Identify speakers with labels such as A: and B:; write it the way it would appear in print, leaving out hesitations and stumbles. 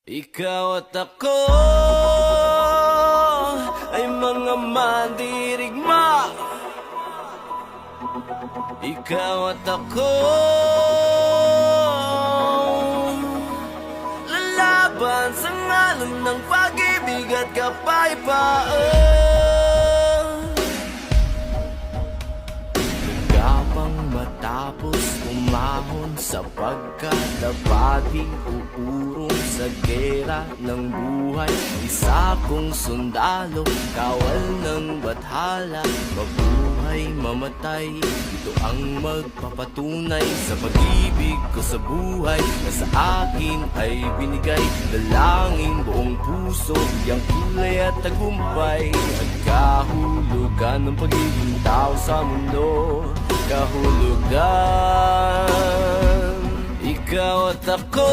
A: Ikaw at ako ay mga mandirigma. Ikaw at ako lalaban sa ngalan ng pag-ibig at kapayapaan. Gapang matapos umahon sapagkat dapating uurong sa gera ng buhay. Isa kong sundalo, kawal ng bathala, mabuhay, mamatay, ito ang magpapatunay sa pag-ibig ko sa buhay na sa akin ay binigay. Dalangin buong puso, yang kulay at tagumpay at kahulugan ng pagiging tao sa mundo. Kahulugan, ikaw at ako.